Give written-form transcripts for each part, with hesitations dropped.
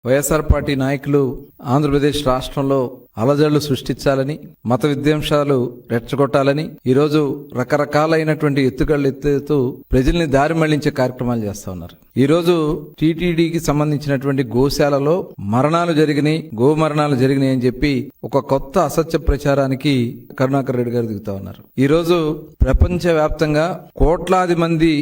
YSR party నాయకులు ఆంధ్రప్రదేశ్ రాష్ట్రంలో అలజడులు సృష్టించాలని, మత విద్వేషాలు రెచ్చగొట్టాలని ఈరోజు రకరకాలైనటువంటి ఎత్తుగళ్లు ఎత్తుతూ ప్రజల్ని దారి మళ్లించే కార్యక్రమాలు చేస్తా ఉన్నారు. ఈరోజు టీటీడీకి సంబంధించినటువంటి గోశాలలో మరణాలు జరిగినాయి, గోమరణాలు జరిగినాయి అని చెప్పి ఒక కొత్త అసత్య ప్రచారానికి కరుణాకర్ రెడ్డి గారు దిగుతా ఉన్నారు. ఈరోజు ప్రపంచ వ్యాప్తంగా కోట్లాది మంది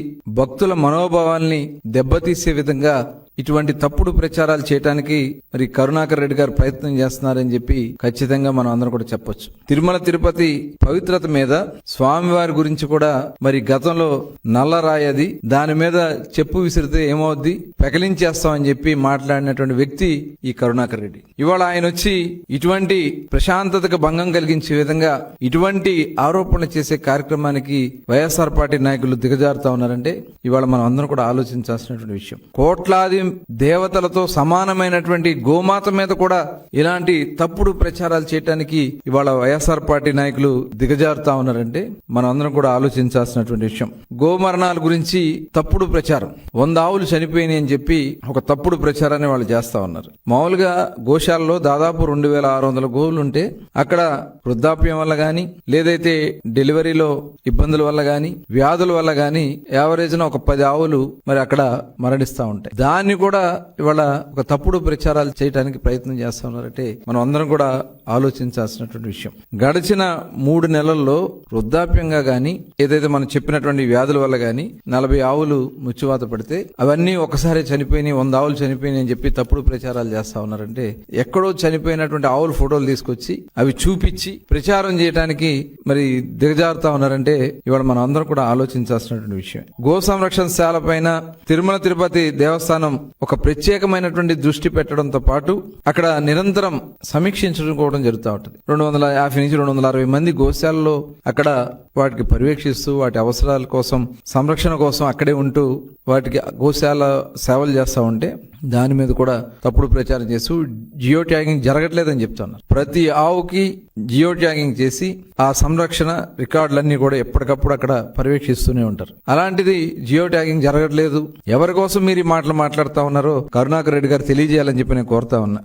భక్తుల మనోభావాల్ని దెబ్బతీసే విధంగా ఇటువంటి తప్పుడు ప్రచారాలు చేయడానికి మరి కరుణాకర్ రెడ్డి గారు ప్రయత్నం చేస్తున్నారని చెప్పి ఖచ్చితంగా మనం అందరం కూడా చెప్పొచ్చు. తిరుమల తిరుపతి పవిత్రత మీద, స్వామివారి గురించి కూడా మరి గతంలో నల్లరాయది, దాని మీద చెప్పు విసిరితే ఏమవుద్ది, పెకలించేస్తామని చెప్పి మాట్లాడినటువంటి వ్యక్తి ఈ కరుణాకర్ రెడ్డి. ఇవాళ ఆయన వచ్చి ఇటువంటి ప్రశాంతతకు భంగం కలిగించే విధంగా ఇటువంటి ఆరోపణలు చేసే కార్యక్రమానికి వైఎస్ఆర్ పార్టీ నాయకులు దిగజారుతా ఉన్నారంటే ఇవాళ మనం అందరం కూడా ఆలోచించాల్సినటువంటి విషయం. కోట్లాది దేవతలతో సమానమైనటువంటి గోమాత మీద కూడా ఇలాంటి తప్పుడు ప్రచారాలు చేయడానికి ఇవాళ వైఎస్ఆర్ పార్టీ నాయకులు దిగజారుతా ఉన్నారంటే మనం అందరం కూడా ఆలోచించాల్సినటువంటి విషయం. గోమరణాల గురించి తప్పుడు ప్రచారం, 100 ఆవులు చనిపోయినాయి అని చెప్పి ఒక తప్పుడు ప్రచారాన్ని వాళ్ళు చేస్తా ఉన్నారు. మామూలుగా గోశాలలో దాదాపు 2600 గోవులు ఉంటే అక్కడ వృద్ధాప్యం వల్ల గాని, లేదైతే డెలివరీలో ఇబ్బందుల వల్ల గాని, వ్యాధుల వల్ల గాని యావరేజ్న ఒక 10 ఆవులు మరి అక్కడ మరణిస్తా ఉంటాయి. దాన్ని కూడా ఇవాళ ఒక తప్పుడు ప్రచారాలు చేయడానికి ప్రయత్నం చేస్తా ఉన్నారంటే మనం అందరం కూడా ఆలోచించాల్సినటువంటి విషయం. గడిచిన 3 నెలల్లో వృద్ధాప్యంగా గాని, ఏదైతే మనం చెప్పినటువంటి వ్యాధుల వల్ల గాని 40 ఆవులు మృత్యువాత పడితే అవన్నీ ఒకసారి చనిపోయినాయి, 100 ఆవులు చనిపోయినాయి అని చెప్పి తప్పుడు ప్రచారాలు చేస్తా ఉన్నారంటే ఎక్కడో చనిపోయినటువంటి ఆవుల ఫోటోలు తీసుకొచ్చి అవి చూపించి ప్రచారం చేయడానికి మరి దిగజారుతా ఉన్నారంటే ఇవాళ మనం అందరం కూడా ఆలోచించాల్సినటువంటి విషయం. గో సంరక్షణ శాల పైన తిరుమల తిరుపతి దేవస్థానం ఒక ప్రత్యేకమైనటువంటి దృష్టి పెట్టడంతో పాటు అక్కడ నిరంతరం సమీక్షించుకోవడం జరుగుతూ ఉంటుంది. 250 నుంచి 260 మంది గోశాలలో అక్కడ వాటికి పర్యవేక్షిస్తూ వాటి అవసరాల కోసం, సంరక్షణ కోసం అక్కడే ఉంటూ వాటికి గోశాల సేవలు చేస్తూ ఉంటే దాని మీద కూడా తప్పుడు ప్రచారం చేస్తూ జియో ట్యాగింగ్ జరగట్లేదని చెప్తున్నారు. ప్రతి ఆవుకి జియో ట్యాగింగ్ చేసి ఆ సంరక్షణ రికార్డులన్నీ కూడా ఎప్పటికప్పుడు అక్కడ పర్యవేక్షిస్తూనే ఉంటారు. అలాంటిది జియో ట్యాగింగ్ జరగట్లేదు. ఎవరి కోసం మీరు ఈ మాటలు మాట్లాడుతా ఉన్నారో కరుణాకర్ రెడ్డి గారు తెలియజేయాలని చెప్పి నేను కోరుతా ఉన్నా.